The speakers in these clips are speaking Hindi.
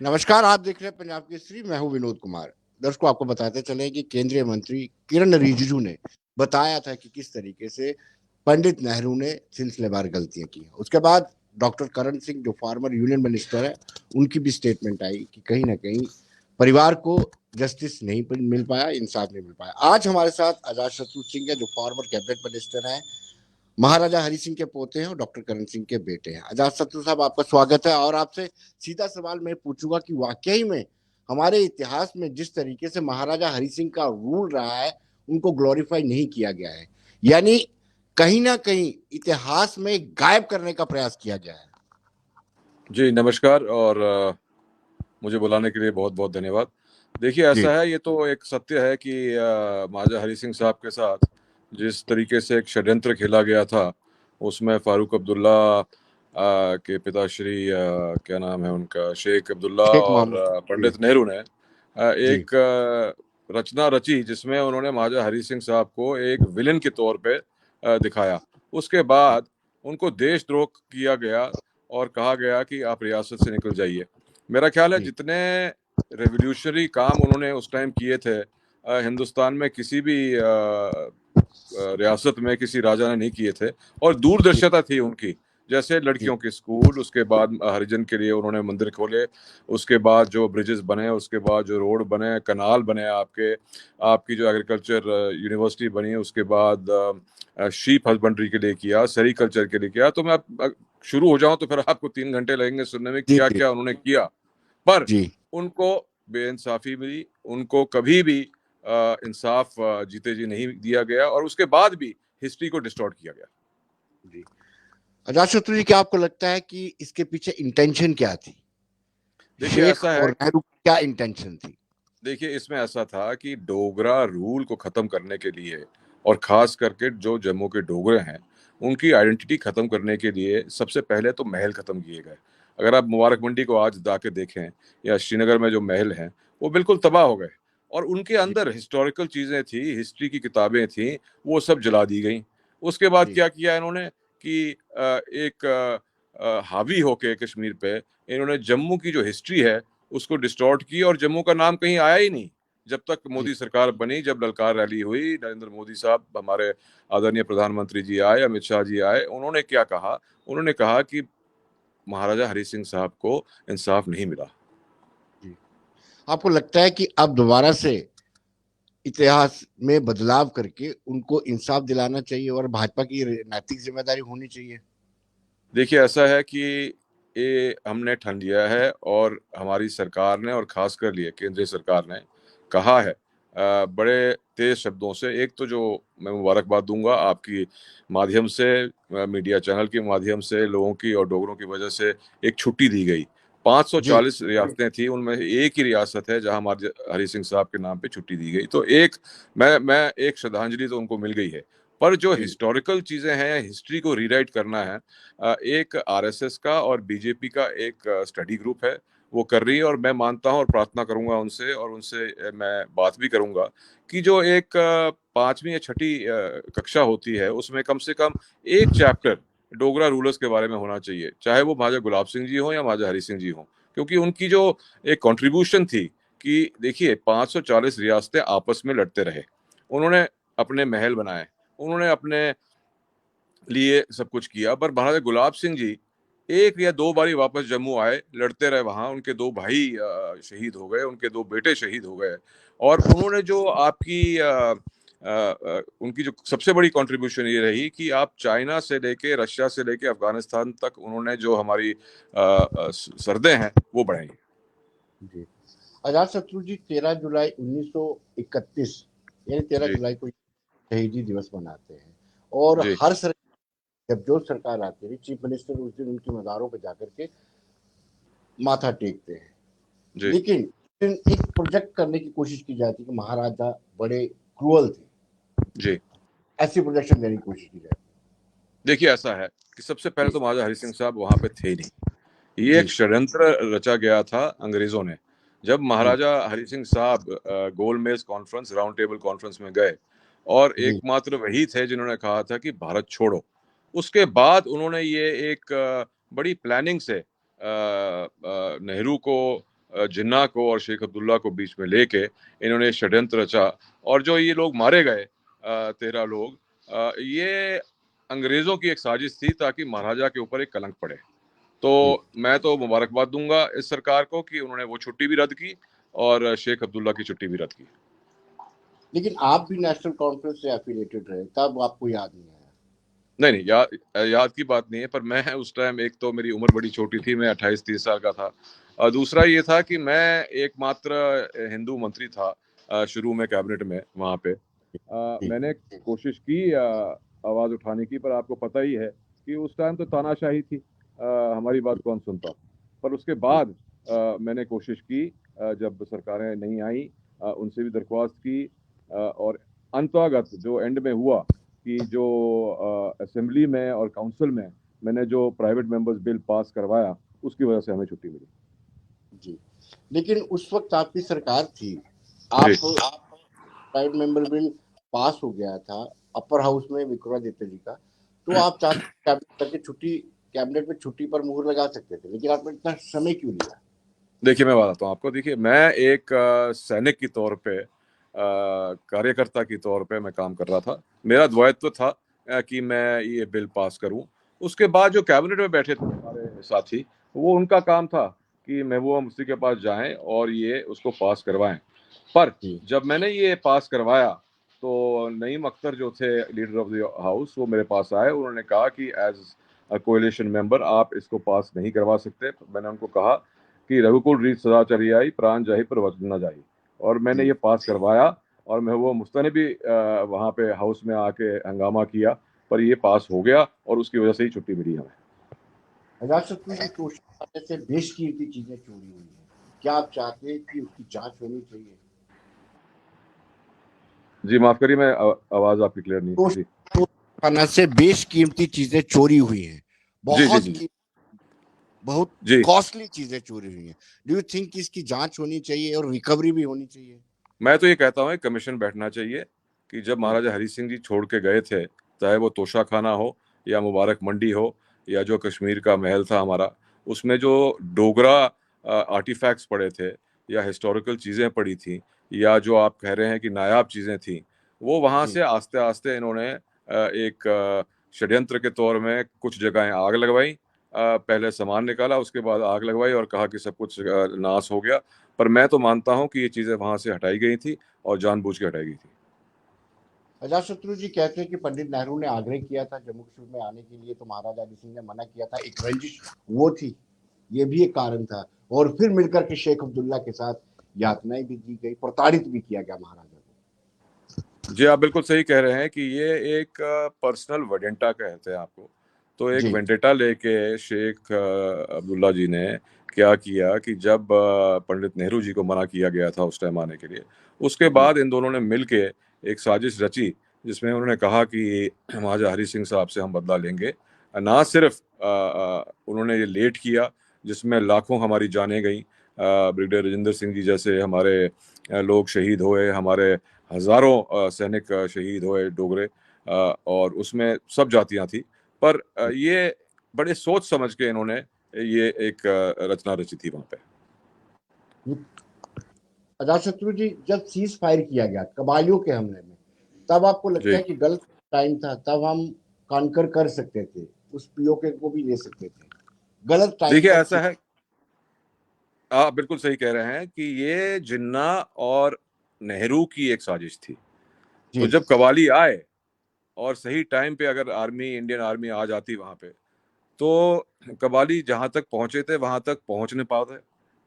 नमस्कार, आप देख रहे हैं पंजाब केसरी। मैं हूं विनोद कुमार। दर्शकों, आपको बताते चले कि केंद्रीय मंत्री किरण रिजिजू ने बताया था कि किस तरीके से पंडित नेहरू ने सिलसिलेवार गलतियां की। उसके बाद डॉक्टर करण सिंह, जो फॉर्मर यूनियन मिनिस्टर है, उनकी भी स्टेटमेंट आई कि कहीं ना कहीं परिवार को जस्टिस नहीं मिल पाया, इंसाफ नहीं मिल पाया। आज हमारे साथ आजाद शत्रु सिंह है, जो फॉर्मर कैबिनेट मिनिस्टर है, महाराजा हरि सिंह के पोते हैं और डॉक्टर करण सिंह के बेटे हैं। आजाद शत्रु साहब, आपका स्वागत है। और आपसे सीधा सवाल मैं पूछूंगा कि वाकई में हमारे इतिहास में जिस तरीके से महाराजा हरि सिंह का रूल रहा है, उनको ग्लोरीफाई नहीं किया गया है, यानी कहीं ना कहीं इतिहास में गायब करने का प्रयास किया गया है। जी नमस्कार और मुझे बुलाने के लिए बहुत बहुत धन्यवाद। देखिए, जी ऐसा है, ये तो एक सत्य है कि महाराजा हरि सिंह साहब के साथ जिस तरीके से एक षड्यंत्र खेला गया था, उसमें फारूक अब्दुल्ला के पिताश्री, क्या नाम है उनका, शेख अब्दुल्ला, शेख और मोहम्मद। जी पंडित नेहरू ने जी एक रचना रची जिसमें उन्होंने महाराजा हरि सिंह साहब को एक विलेन के तौर पे दिखाया। उसके बाद उनको देशद्रोह किया गया और कहा गया कि आप रियासत से निकल जाइए। मेरा ख्याल है जी जितने रेवोल्यूशनरी काम उन्होंने उस टाइम किए थे, हिंदुस्तान में किसी भी रियासत में किसी राजा ने नहीं किए थे। और जी दूरदर्शिता थी उनकी, जैसे जी लड़कियों के स्कूल, उसके बाद हरिजन के लिए उन्होंने मंदिर खोले, उसके बाद जो ब्रिजेस बने, उसके बाद जो रोड बने, कनाल बने, आपकी जो एग्रीकल्चर यूनिवर्सिटी बनी, उसके बाद शीप हस्बेंड्री के लिए किया, सेरिकल्चर के लिए किया। तो मैं शुरू हो जाऊं तो फिर आपको 3 घंटे लगेंगे सुनने में जी क्या जी क्या उन्होंने किया। पर जी उनको बेइंसाफी मिली, उनको कभी भी इंसाफ जीते जी नहीं दिया गया, और उसके बाद भी हिस्ट्री को डिस्टॉर्ट किया गया। जी। आजाद शत्रु जी, क्या आपको लगता है कि इसके पीछे इंटेंशन क्या थी? देखिए शेख ऐसा है, और नेहरू की क्या इंटेंशन थी? देखिए इसमें ऐसा था कि डोगरा रूल को खत्म करने के लिए, और खास करके जो जम्मू के डोगरे हैं, उनकी आइडेंटिटी खत्म करने के लिए सबसे पहले तो महल खत्म किए गए। अगर आप मुबारक मंडी को आज जाके देखें, या श्रीनगर में जो महल हैं, वो बिल्कुल तबाह हो गए। और उनके जी अंदर हिस्टोरिकल चीजें थी, हिस्ट्री की किताबें थी, वो सब जला दी गई। उसके बाद जी क्या किया इन्होंने कि एक हावी होके कश्मीर पे इन्होंने जम्मू की जो हिस्ट्री है उसको डिस्टॉर्ट की, और जम्मू का नाम कहीं आया ही नहीं। जब तक जी मोदी सरकार बनी, जब ललकार रैली हुई, नरेंद्र मोदी साहब, हमारे आदरणीय प्रधानमंत्री जी आए, अमित शाह जी आए, उन्होंने क्या कहा? उन्होंने कहा कि महाराजा हरि सिंह साहब को इंसाफ नहीं मिला। जी। आपको लगता है कि अब दोबारा से इतिहास में बदलाव करके उनको इंसाफ दिलाना चाहिए और भाजपा की नैतिक जिम्मेदारी होनी चाहिए? देखिए ऐसा है कि ये हमने ठान लिया है, और हमारी सरकार ने, और खासकर लिए केंद्रीय सरकार ने कहा है बड़े तेज शब्दों से। एक तो जो मैं मुबारकबाद दूंगा आपकी माध्यम से, मीडिया चैनल के माध्यम से, लोगों की और डोगरों की वजह से एक छुट्टी दी गई। जी 540 रियासतें थी, उनमें एक ही रियासत है जहां हमारे हरि सिंह साहब के नाम पे छुट्टी दी गई। तो एक मैं एक श्रद्धांजलि तो उनको मिल गई है। पर जो जी हिस्टोरिकल चीजें हैं, हिस्ट्री को रीराइट करना है, एक आरएसएस का और बीजेपी का एक स्टडी ग्रुप है, वो कर रही है। और मैं मानता हूं और प्रार्थना करूंगा उनसे, और उनसे मैं बात भी करूंगा कि जो एक 5वीं या 6ठी कक्षा होती है, उसमें कम से कम एक चैप्टर डोगरा रूलर्स के बारे में होना चाहिए, चाहे वो महाराजा गुलाब सिंह जी हो या महाराजा हरि सिंह जी हो। क्योंकि उनकी जो एक कंट्रीब्यूशन थी कि देखिए 540 रियासतें आपस में लड़ते रहे, उन्होंने अपने महल बनाए, उन्होंने अपने लिए सब कुछ किया। पर महाराजा गुलाब सिंह जी एक या दो बारी वापस जम्मू आए, लड़ते रहे वहां, उनके 2 भाई शहीद हो गए, उनके 2 बेटे शहीद हो गए। और उन्होंने जो आपकी उनकी जो सबसे बड़ी कंट्रीब्यूशन ये रही कि आप चाइना से लेके, रशिया से लेके अफगानिस्तान तक उन्होंने जो हमारी सरहदें हैं वो बढ़ाई। जी। आजाद शत्रु जी, 13 जुलाई 1931, यानी तेरह जी जुलाई को शहीदी दिवस मनाते हैं। और जी हर जब जो सरकार आती है, चीफ मिनिस्टर उस दिन उनकी मज़ारों पर जाकर के माथा टेकते हैं। जी लेकिन एक प्रोजेक्ट करने की कोशिश की जाती है कि महाराजा बड़े क्रूअल थे, जी। ऐसी प्रोजेक्शन देने की कोशिश की जाती देखिए ऐसा है कि सबसे है। पहले जी तो महाराजा हरि सिंह साहब वहां पे थे ही नहीं। ये एक जी षड्यंत्र रचा गया था अंग्रेजों ने। जब जी महाराजा हरि सिंह साहब गोल मेज कॉन्फ्रेंस, राउंड टेबल कॉन्फ्रेंस में गए, और जी एकमात्र वही थे जिन्होंने कहा था कि भारत छोड़ो। उसके बाद उन्होंने ये एक बड़ी प्लानिंग से नेहरू को जिन्ना को और शेख अब्दुल्ला को बीच में लेके इन्होंने षड्यंत्र रचा। और जो ये लोग मारे गए 13 लोग, ये अंग्रेजों की एक साजिश थी ताकि महाराजा के ऊपर एक कलंक पड़े। तो जी। मैं तो मुबारकबाद दूंगा इस सरकार को कि उन्होंने वो छुट्टी भी रद्द की और शेख अब्दुल्ला की छुट्टी भी रद्द की। लेकिन आप भी नेशनल कॉन्फ्रेंस से एफिलिएटेड रहे, तब आपको याद नहीं आया? नहीं नहीं, याद की बात नहीं है, पर मैं उस टाइम, एक तो मेरी उम्र बड़ी छोटी थी, मैं 28-30 साल का था, और दूसरा ये था कि मैं एकमात्र हिंदू मंत्री था शुरू में कैबिनेट में वहाँ पे। जी। मैंने कोशिश की आवाज़ उठाने की, पर आपको पता ही है कि उस टाइम तो तानाशाही थी, हमारी बात कौन सुनता। पर उसके बाद मैंने कोशिश की, जब सरकारें नहीं आई, उनसे भी दरख्वास्त की, और अंततः जो एंड में हुआ कि जो असेंबली में और काउंसिल में मैंने जो प्राइवेट मेंबर्स बिल पास करवाया, उसकी वजह से हमें छुट्टी मिली। जी। लेकिन उस वक्त आपकी सरकार थी, जी आप प्राइवेट मेंबर बिल पास हो गया था अपर हाउस में विक्रमादित्य जी का, तो आप चाहते कैबिनेट करके छुट्टी, कैबिनेट में छुट्टी पर मुहर लगा सकते थे, लेकिन आपने इतना समय क्यों लिया? देखिए, मैं बताता हूँ आपको। देखिए, मैं एक सैनिक के तौर पे, कार्यकर्ता के तौर पे मैं काम कर रहा था। मेरा दायित्व था कि मैं ये बिल पास करूं। उसके बाद जो कैबिनेट में बैठे थे हमारे साथी, वो उनका काम था कि महबूबा मुफ्ती के पास जाएं और ये उसको पास करवाएं। पर जी। जब मैंने ये पास करवाया, तो नईम अख्तर जो थे लीडर ऑफ द हाउस, वो मेरे पास आए। उन्होंने कहा कि एज अ कोएलिशन मेंबर आप इसको पास नहीं करवा सकते। मैंने उनको कहा कि रघुकुल रीत सदा चली आई, प्राण जाहि पर वचन न जाहि। और मैंने जी। ये पास करवाया, और महबूबा मुफ्ती ने भी वहाँ पे हाउस में आके हंगामा किया, पर ये पास हो गया और उसकी वजह से ही छुट्टी मिली हमें। अजातशत्रु की कोशिश करने से बेशकीमती चीजें चोरी हुई हैं, क्या आप चाहते हैं कि उसकी जांच होनी चाहिए? जी माफ करिए, मैं आवाज आपकी क्लियर नहीं कोशिश थी। करने से बेशकीमती चीजें चोरी हुई हैं, जी जी बहुत जी बहुत जी। कॉस्टली चीजें चोरी हुई हैं। डू यू थिंक कि इसकी जांच होनी चाहिए और रिकवरी भी होनी चाहिए? मैं तो ये कहता हूँ एक कमीशन बैठना चाहिए कि जब जी। महाराजा हरी सिंह जी छोड़ के गए थे, चाहे वो तोशा खाना हो या मुबारक मंडी हो या जो कश्मीर का महल था हमारा, उसमें जो डोगरा आर्टिफैक्ट्स पड़े थे या हिस्टोरिकल चीज़ें पड़ी थी, या जो आप कह रहे हैं कि नायाब चीज़ें थी, वो वहाँ जी। से आस्ते आस्ते इन्होंने एक षड्यंत्र के तौर में कुछ जगहें आग लगवाई। पहले सामान निकाला, उसके बाद आग लगवाई और कहा कि सब कुछ नाश हो गया। पर मैं तो मानता हूँ कि ये चीज़ें वहाँ से हटाई गई थी और जानबूझ के हटाई गई थी। अजातशत्रु जी कहते हैं कि पंडित नेहरू ने आग्रह किया था जम्मू कश्मीर में आने के लिए, तो महाराजा हरि सिंह ने मना किया था, एक रंजिश वो थी, ये भी एक कारण था। और फिर मिलकर के शेख अब्दुल्ला के साथ यातनाएं भी दी गई, प्रताड़ित भी किया गया महाराजा को। जी, आप बिल्कुल सही कह रहे हैं कि ये एक पर्सनल वेंडेटा कहते हैं आपको। तो एक जी। वेंडेटा लेके शेख अब्दुल्ला जी ने क्या किया कि जब पंडित नेहरू जी को मना किया गया था उस टाइम आने के लिए, उसके जी। बाद इन दोनों ने मिल के एक साजिश रची, जिसमें उन्होंने कहा कि महाराजा हरी सिंह साहब से हम बदला लेंगे। ना सिर्फ उन्होंने ये लेट किया, जिसमें लाखों हमारी जानें गईं, ब्रिगेडियर राजेंद्र सिंह जी जैसे हमारे लोग शहीद हुए, हमारे हजारों सैनिक शहीद हुए डोगरे, और उसमें सब जातियां थी। पर ये बड़े सोच समझ के इन्होंने ये एक रचना रची थी वहां पे। अजातशत्रु जी, जब सीज फायर किया गया कबालियों के हमले में, तब आपको लगता जी है कि गलत टाइम था? तब हम कानकर कर सकते थे, उस पीओके को भी ले सकते थे, गलत टाइम देखिए, पर। ऐसा है, आप बिल्कुल सही कह रहे हैं कि ये जिन्ना और नेहरू की एक साजिश थी। तो जी। जब कवाली आए और सही टाइम पे अगर आर्मी, इंडियन आर्मी आ जाती वहां पे, तो कबाली जहां तक पहुंचे थे वहां तक पहुंच नहीं पाते।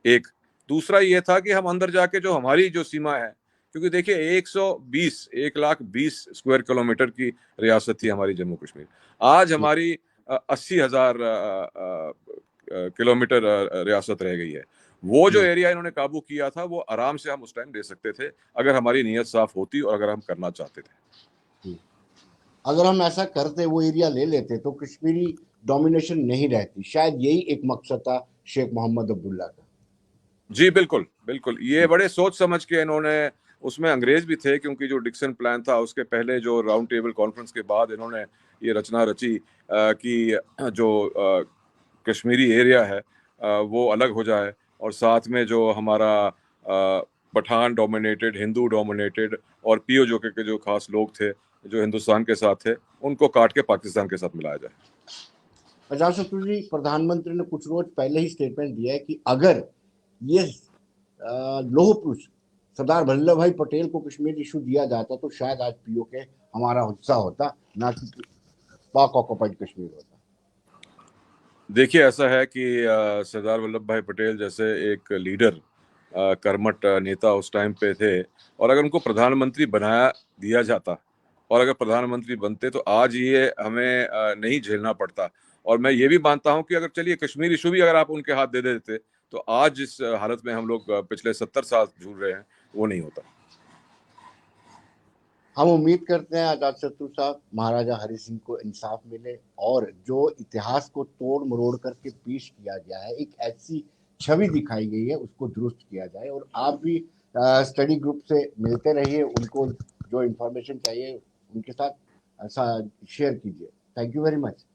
एक दूसरा ये था कि हम अंदर जाके जो हमारी जो सीमा है, क्योंकि देखिए 1,20,000 स्क्वायर किलोमीटर की रियासत थी हमारी जम्मू कश्मीर। आज जी। हमारी 80,000 किलोमीटर रियासत रह गई है। वो जो जी। एरिया इन्होंने काबू किया था, वो आराम से हम उस टाइम ले सकते थे, अगर हमारी नीयत साफ होती और अगर हम करना चाहते थे। जी। अगर हम ऐसा करते, वो एरिया ले लेते, तो कश्मीरी डोमिनेशन नहीं रहती, शायद यही एक मकसद था शेख मोहम्मद अब्दुल्ला का। जी बिल्कुल बिल्कुल, ये जी। बड़े सोच समझ के इन्होंने, उसमें अंग्रेज भी थे क्योंकि जो डिक्सन प्लान था उसके पहले जो राउंड टेबल कॉन्फ्रेंस के बाद इन्होंने ये रचना रची कि जो कश्मीरी एरिया है वो अलग हो जाए, और साथ में जो हमारा पठान डोमिनेटेड, हिंदू डोमिनेटेड और पीओजे के जो खास लोग थे जो हिंदुस्तान के साथ थे, उनको काट के पाकिस्तान के साथ मिलाया जाए। अजातशत्रु जी, प्रधानमंत्री ने कुछ रोज पहले ही स्टेटमेंट दिया है कि अगर ये लौह पुरुष सरदार वल्लभ भाई पटेल को कश्मीर इशू दिया जाता तो शायद आज पीओके हमारा हिस्सा होता, ना कि पाक ऑक्युपाइड कश्मीर होता। देखिए, ऐसा है कि सरदार वल्लभ भाई पटेल जैसे एक लीडर, कर्मठ नेता उस टाइम पे थे, और अगर उनको प्रधानमंत्री बनाया दिया जाता और अगर प्रधानमंत्री बनते तो आज ये हमें नहीं झेलना पड़ता। और मैं ये भी मानता हूँ कि अगर चलिए कश्मीर इशू भी अगर आप उनके हाथ दे देते तो आज जिस हालत में हम लोग पिछले 70 साल जूझ रहे हैं वो नहीं होता। हम उम्मीद करते हैं अजातशत्रु साहब, महाराजा हरि सिंह को इंसाफ मिले और जो इतिहास को तोड़ मरोड़ करके पेश किया गया है, एक ऐसी छवि दिखाई गई है, उसको दुरुस्त किया जाए। और आप भी स्टडी ग्रुप से मिलते रहिए, उनको जो इंफॉर्मेशन चाहिए उनके साथ ऐसा शेयर कीजिए। Thank you very much.